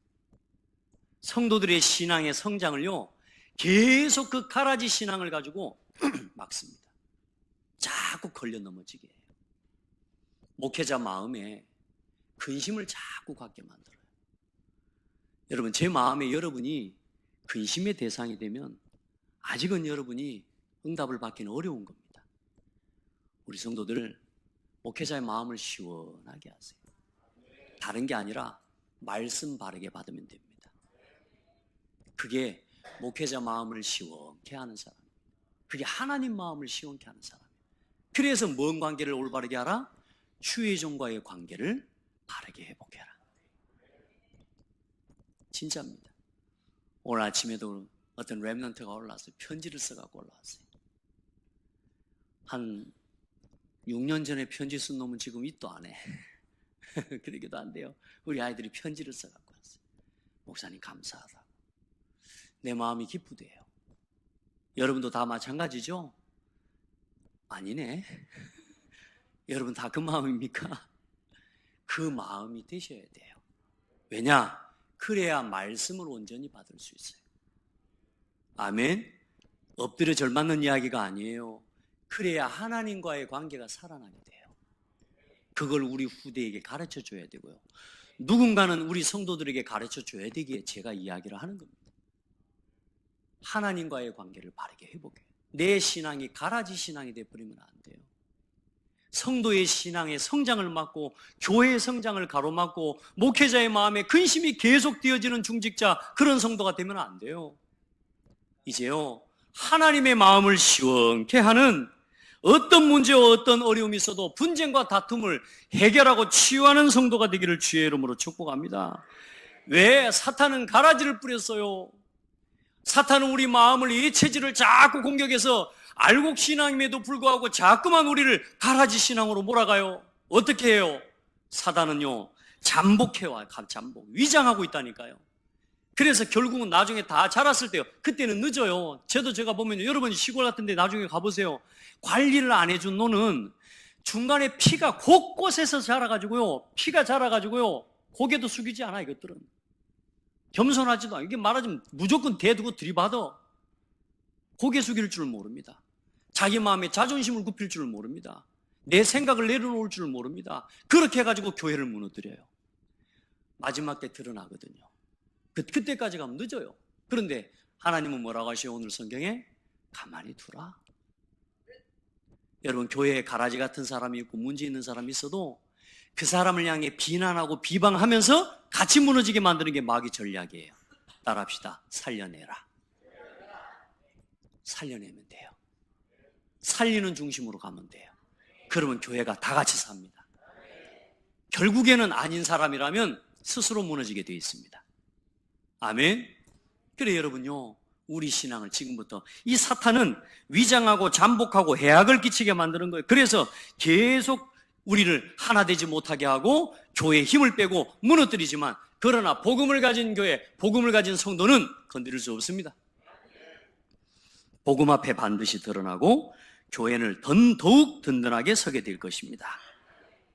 성도들의 신앙의 성장을요, 계속 그 가라지 신앙을 가지고 막습니다. 자꾸 걸려 넘어지게 해요. 목회자 마음에 근심을 자꾸 갖게 만들어요. 여러분, 제 마음에 여러분이 근심의 대상이 되면 아직은 여러분이 응답을 받기는 어려운 겁니다. 우리 성도들, 목회자의 마음을 시원하게 하세요. 다른 게 아니라 말씀 바르게 받으면 됩니다. 그게 목회자 마음을 시원케 하는 사람입니다. 그게 하나님 마음을 시원케 하는 사람이에요. 그래서 뭔 관계를 올바르게 하라? 주의 종과의 관계를 바르게 회복해라. 진짜입니다. 오늘 아침에도 어떤 랩런트가 올라왔어요. 편지를 써갖고 올라왔어요. 한 6년 전에 편지 쓴 놈은 지금 입도 안 해. 그러기도 한데요, 우리 아이들이 편지를 써갖고 왔어요. 목사님 감사하다고. 내 마음이 기쁘대요. 여러분도 다 마찬가지죠? 아니네. 여러분 다 그 마음입니까? 그 마음이 되셔야 돼요. 왜냐? 그래야 말씀을 온전히 받을 수 있어요. 아멘? 엎드려 절 맞는 이야기가 아니에요. 그래야 하나님과의 관계가 살아나게 돼요. 그걸 우리 후대에게 가르쳐 줘야 되고요. 누군가는 우리 성도들에게 가르쳐 줘야 되기에 제가 이야기를 하는 겁니다. 하나님과의 관계를 바르게 회복해요. 내 신앙이 가라지 신앙이 되어버리면 안 돼요. 성도의 신앙의 성장을 막고 교회의 성장을 가로막고 목회자의 마음에 근심이 계속 되어지는 중직자, 그런 성도가 되면 안 돼요. 이제요, 하나님의 마음을 시원케 하는, 어떤 문제와 어떤 어려움이 있어도 분쟁과 다툼을 해결하고 치유하는 성도가 되기를 주의 이름으로 축복합니다. 왜? 사탄은 가라지를 뿌렸어요. 사탄은 우리 마음을, 이 체질을 자꾸 공격해서 알곡 신앙임에도 불구하고 자꾸만 우리를 가라지 신앙으로 몰아가요. 어떻게 해요? 사단은요, 잠복해와요. 잠복. 위장하고 있다니까요. 그래서 결국은 나중에 다 자랐을 때요. 그때는 늦어요. 제가 보면 여러분 시골 같은 데 나중에 가보세요. 관리를 안 해준 노는 중간에 피가 곳곳에서 자라가지고요. 피가 자라가지고요. 고개도 숙이지 않아, 이것들은. 겸손하지도 않아. 이게 말하자면 무조건 대두고 들이받아. 고개 숙일 줄 모릅니다. 자기 마음에 자존심을 굽힐 줄 모릅니다. 내 생각을 내려놓을 줄 모릅니다. 그렇게 해가지고 교회를 무너뜨려요. 마지막 때 드러나거든요. 그때까지 가면 늦어요. 그런데 하나님은 뭐라고 하시요? 오늘 성경에 가만히 두라. 여러분, 교회에 가라지 같은 사람이 있고 문제 있는 사람이 있어도 그 사람을 향해 비난하고 비방하면서 같이 무너지게 만드는 게 마귀 전략이에요. 따라합시다. 살려내라. 살려내면 돼요. 살리는 중심으로 가면 돼요. 그러면 교회가 다 같이 삽니다. 결국에는 아닌 사람이라면 스스로 무너지게 되어 있습니다. 아멘. 그래 여러분요, 우리 신앙을 지금부터, 이 사탄은 위장하고 잠복하고 해악을 끼치게 만드는 거예요. 그래서 계속 우리를 하나 되지 못하게 하고 교회에 힘을 빼고 무너뜨리지만, 그러나 복음을 가진 교회, 복음을 가진 성도는 건드릴 수 없습니다. 복음 앞에 반드시 드러나고 교회는 더욱 든든하게 서게 될 것입니다.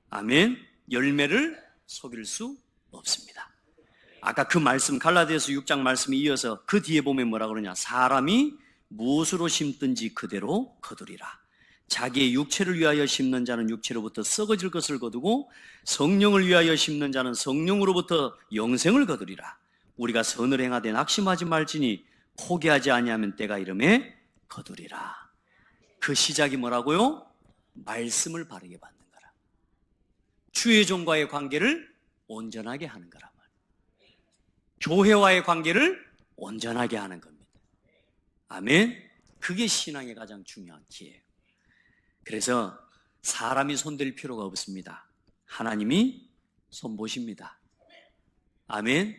아멘. 열매를 속일 수 없습니다. 아까 그 말씀, 갈라디아서 6장 말씀에 이어서 그 뒤에 보면 뭐라 그러냐? 사람이 무엇으로 심든지 그대로 거두리라. 자기의 육체를 위하여 심는 자는 육체로부터 썩어질 것을 거두고 성령을 위하여 심는 자는 성령으로부터 영생을 거두리라. 우리가 선을 행하되 낙심하지 말지니 포기하지 아니하면 때가 이름에 거두리라. 그 시작이 뭐라고요? 말씀을 바르게 받는 거라. 주의 종과의 관계를 온전하게 하는 거라. 교회와의 관계를 온전하게 하는 겁니다. 아멘. 그게 신앙의 가장 중요한 기회예요. 그래서 사람이 손댈 필요가 없습니다. 하나님이 손보십니다. 아멘.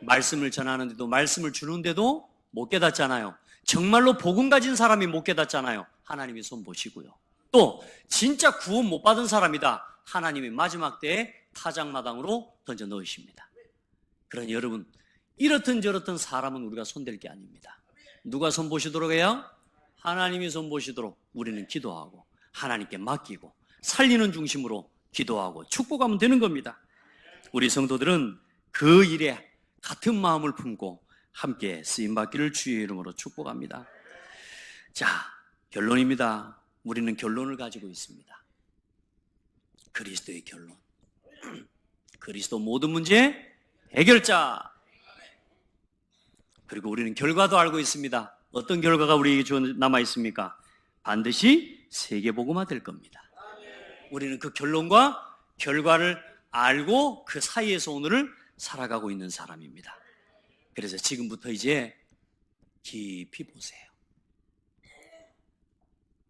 말씀을 전하는데도, 말씀을 주는데도 못 깨닫잖아요. 정말로 복음 가진 사람이 못 깨닫잖아요. 하나님이 손보시고요. 또 진짜 구원 못 받은 사람이다. 하나님이 마지막 때에 타작마당으로 던져 넣으십니다. 그러니 여러분, 이렇든 저렇든 사람은 우리가 손댈 게 아닙니다. 누가 손보시도록 해요? 하나님이 손보시도록 우리는 기도하고 하나님께 맡기고 살리는 중심으로 기도하고 축복하면 되는 겁니다. 우리 성도들은 그 일에 같은 마음을 품고 함께 쓰임받기를 주의 이름으로 축복합니다. 자, 결론입니다. 우리는 결론을 가지고 있습니다. 그리스도의 결론. 그리스도 모든 문제 해결자. 그리고 우리는 결과도 알고 있습니다. 어떤 결과가 우리에게 남아 있습니까? 반드시 세계복음화 될 겁니다. 우리는 그 결론과 결과를 알고 그 사이에서 오늘을 살아가고 있는 사람입니다. 그래서 지금부터 이제 깊이 보세요.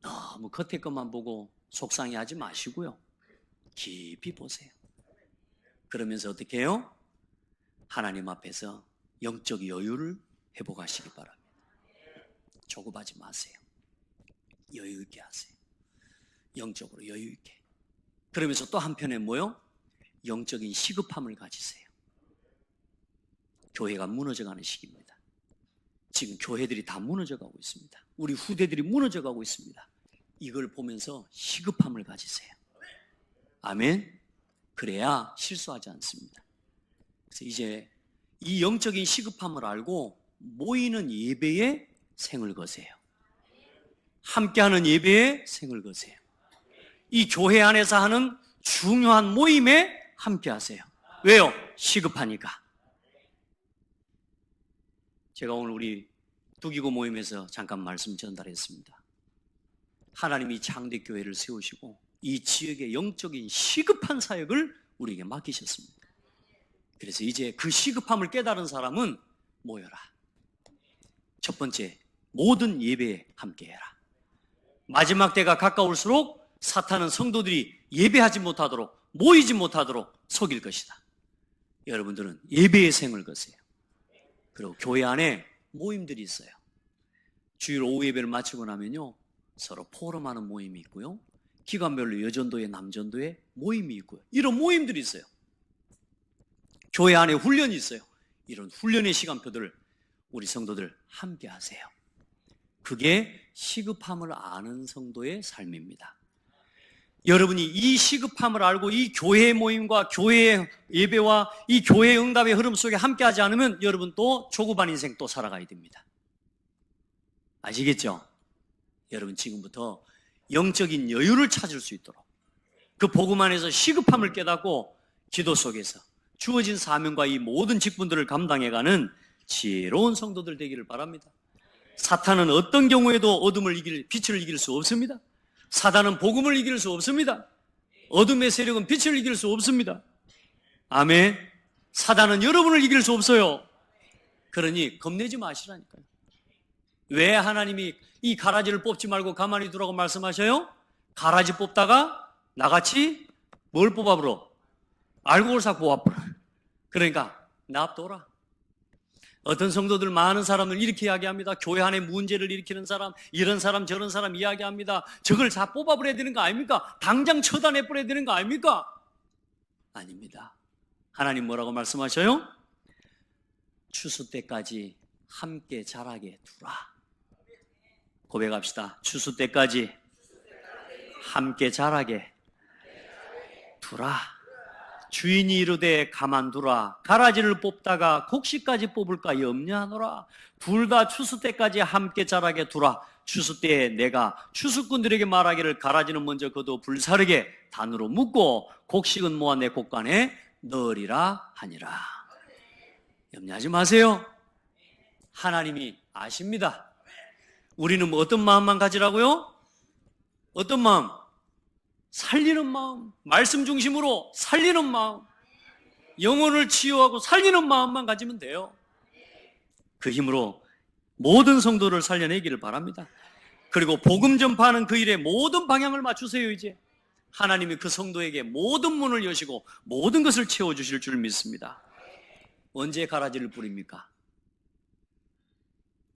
너무 겉에 것만 보고 속상해하지 마시고요. 깊이 보세요. 그러면서 어떻게 해요? 하나님 앞에서 영적 여유를 회복하시기 바랍니다. 조급하지 마세요. 여유 있게 하세요. 영적으로 여유 있게. 그러면서 또 한편에 뭐요? 영적인 시급함을 가지세요. 교회가 무너져가는 시기입니다. 지금 교회들이 다 무너져가고 있습니다. 우리 후대들이 무너져가고 있습니다. 이걸 보면서 시급함을 가지세요. 아멘. 그래야 실수하지 않습니다. 그래서 이제 이 영적인 시급함을 알고 모이는 예배에 생을 거세요. 함께하는 예배에 생을 거세요. 이 교회 안에서 하는 중요한 모임에 함께하세요. 왜요? 시급하니까. 제가 오늘 우리 두기고 모임에서 잠깐 말씀 전달했습니다. 하나님이 창대교회를 세우시고 이 지역의 영적인 시급한 사역을 우리에게 맡기셨습니다. 그래서 이제 그 시급함을 깨달은 사람은 모여라. 첫 번째, 모든 예배에 함께해라. 마지막 때가 가까울수록 사탄은 성도들이 예배하지 못하도록, 모이지 못하도록 속일 것이다. 여러분들은 예배의 생을 거세요. 그리고 교회 안에 모임들이 있어요. 주일 오후 예배를 마치고 나면요, 서로 포럼하는 모임이 있고요, 기간별로 여전도회, 남전도회 모임이 있고요. 이런 모임들이 있어요. 교회 안에 훈련이 있어요. 이런 훈련의 시간표들을 우리 성도들 함께 하세요. 그게 시급함을 아는 성도의 삶입니다. 여러분이 이 시급함을 알고 이 교회 모임과 교회 예배와 이 교회 응답의 흐름 속에 함께 하지 않으면 여러분 또 조급한 인생 또 살아가야 됩니다. 아시겠죠? 여러분 지금부터 영적인 여유를 찾을 수 있도록 그 복음 안에서 시급함을 깨닫고 기도 속에서 주어진 사명과 이 모든 직분들을 감당해가는 지혜로운 성도들 되기를 바랍니다. 사탄은 어떤 경우에도 빛을 이길 수 없습니다. 사단은 복음을 이길 수 없습니다. 어둠의 세력은 빛을 이길 수 없습니다. 아멘. 사단은 여러분을 이길 수 없어요. 그러니 겁내지 마시라니까요. 왜 하나님이 이 가라지를 뽑지 말고 가만히 두라고 말씀하셔요? 가라지 뽑다가 나같이 뭘 뽑아버려? 알고올사 뽑아버려. 그러니까 납둬라. 어떤 성도들 많은 사람을 이렇게 이야기합니다. 교회 안에 문제를 일으키는 사람, 이런 사람 저런 사람 이야기합니다. 저걸 다 뽑아버려야 되는 거 아닙니까? 당장 처단해버려야 되는 거 아닙니까? 아닙니다. 하나님 뭐라고 말씀하셔요? 추수 때까지 함께 자라게 두라. 고백합시다. 추수 때까지 함께 자라게 두라. 주인이 이르되 가만두라. 가라지를 뽑다가 곡식까지 뽑을까 염려하노라. 둘 다 추수 때까지 함께 자라게 두라. 추수 때에 내가 추수꾼들에게 말하기를 가라지는 먼저 거두어 불사르게 단으로 묶고 곡식은 모아 내 곡간에 넣으리라 하니라. 염려하지 마세요. 하나님이 아십니다. 우리는 뭐 어떤 마음만 가지라고요? 어떤 마음? 살리는 마음, 말씀 중심으로 살리는 마음, 영혼을 치유하고 살리는 마음만 가지면 돼요. 그 힘으로 모든 성도를 살려내기를 바랍니다. 그리고 복음 전파하는 그 일에 모든 방향을 맞추세요. 이제 하나님이 그 성도에게 모든 문을 여시고 모든 것을 채워주실 줄 믿습니다. 언제 가라지를 뿌립니까?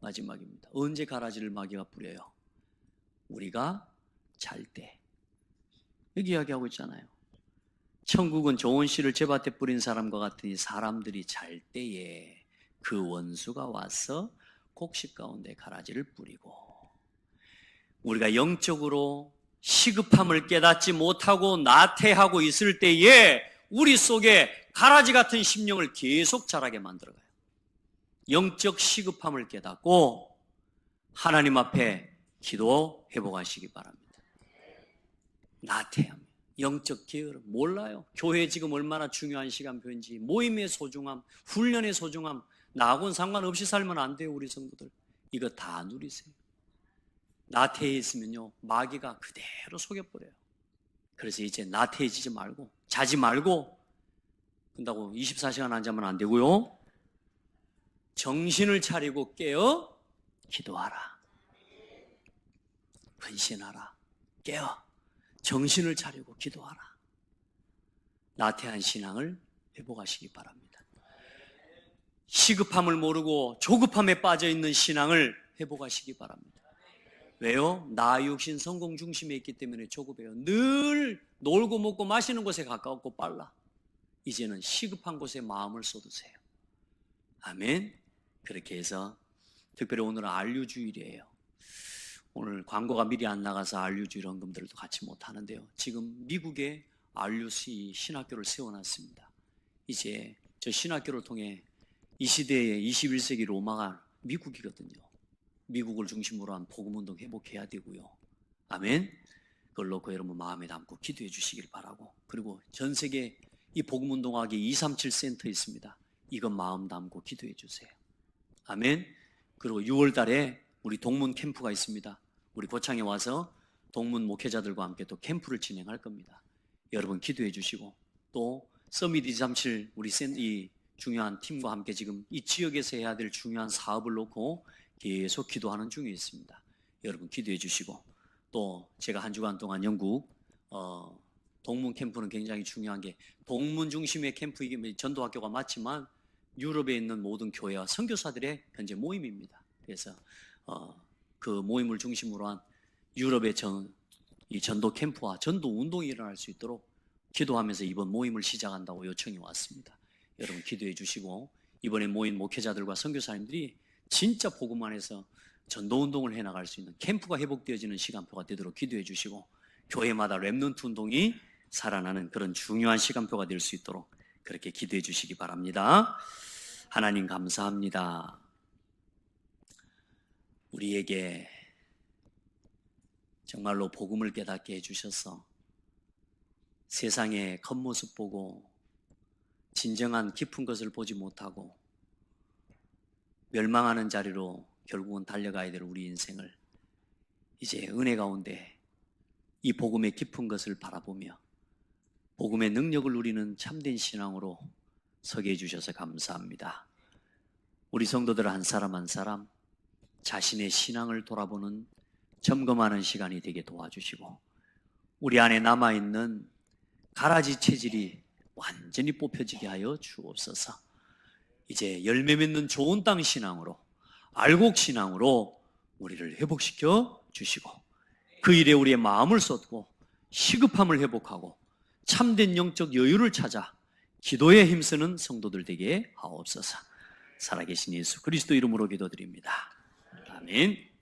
마지막입니다. 언제 가라지를 마귀가 뿌려요? 우리가 잘 때. 여기 이야기하고 있잖아요. 천국은 좋은 씨를 제밭에 뿌린 사람과 같으니 사람들이 잘 때에 그 원수가 와서 곡식 가운데 가라지를 뿌리고, 우리가 영적으로 시급함을 깨닫지 못하고 나태하고 있을 때에 우리 속에 가라지 같은 심령을 계속 자라게 만들어가요. 영적 시급함을 깨닫고 하나님 앞에 기도 회복하시기 바랍니다. 나태함, 영적 게으름, 몰라요. 교회 지금 얼마나 중요한 시간표인지, 모임의 소중함, 훈련의 소중함, 나하고는 상관없이 살면 안 돼요. 우리 성도들 이거 다 누리세요. 나태해 있으면요 마귀가 그대로 속여버려요. 그래서 이제 나태해지지 말고, 자지 말고, 근다고 24시간 안 자면 안 되고요, 정신을 차리고 깨어 기도하라. 헌신하라. 깨어 정신을 차리고 기도하라. 나태한 신앙을 회복하시기 바랍니다. 시급함을 모르고 조급함에 빠져있는 신앙을 회복하시기 바랍니다. 왜요? 나 육신 성공 중심에 있기 때문에 조급해요. 늘 놀고 먹고 마시는 곳에 가까웠고 빨라. 이제는 시급한 곳에 마음을 쏟으세요. 아멘. 그렇게 해서 특별히 오늘은 안류주일이에요. 오늘 광고가 미리 안 나가서 안류주일 헌금들도 같이 못하는데요, 지금 미국에 안류시 신학교를 세워놨습니다. 이제 저 신학교를 통해 이 시대의 21세기 로마가 미국이거든요. 미국을 중심으로 한 복음운동 회복해야 되고요. 아멘. 그걸 놓고 여러분 마음에 담고 기도해 주시길 바라고, 그리고 전 세계 이 복음운동하기 237 센터 있습니다. 이건 마음 담고 기도해 주세요. 아멘. 그리고 6월 달에 우리 동문 캠프가 있습니다. 우리 고창에 와서 동문 목회자들과 함께 또 캠프를 진행할 겁니다. 여러분 기도해 주시고, 또 서밋 237 우리 이 중요한 팀과 함께 지금 이 지역에서 해야 될 중요한 사업을 놓고 계속 기도하는 중에 있습니다. 여러분 기도해 주시고, 또 제가 한 주간 동안 영국 동문 캠프는 굉장히 중요한 게, 동문 중심의 캠프이기 전도학교가 맞지만 유럽에 있는 모든 교회와 선교사들의 현재 모임입니다. 그래서 그 모임을 중심으로 한 유럽의 이 전도 캠프와 전도 운동이 일어날 수 있도록 기도하면서 이번 모임을 시작한다고 요청이 왔습니다. 여러분 기도해 주시고, 이번에 모인 목회자들과 선교사님들이 진짜 복음 안에서 전도운동을 해나갈 수 있는 캠프가 회복되어지는 시간표가 되도록 기도해 주시고, 교회마다 렘넌트 운동이 살아나는 그런 중요한 시간표가 될 수 있도록 그렇게 기도해 주시기 바랍니다. 하나님 감사합니다. 우리에게 정말로 복음을 깨닫게 해주셔서 세상의 겉모습 보고 진정한 깊은 것을 보지 못하고 멸망하는 자리로 결국은 달려가야 될 우리 인생을 이제 은혜 가운데 이 복음의 깊은 것을 바라보며 복음의 능력을 누리는 참된 신앙으로 서게 해주셔서 감사합니다. 우리 성도들 한 사람 한 사람 자신의 신앙을 돌아보는 점검하는 시간이 되게 도와주시고, 우리 안에 남아있는 가라지 체질이 완전히 뽑혀지게 하여 주옵소서. 이제 열매 맺는 좋은 땅 신앙으로, 알곡 신앙으로 우리를 회복시켜 주시고, 그 일에 우리의 마음을 쏟고 시급함을 회복하고 참된 영적 여유를 찾아 기도에 힘쓰는 성도들 되게 하옵소서. 살아계신 예수 그리스도 이름으로 기도드립니다. 아멘.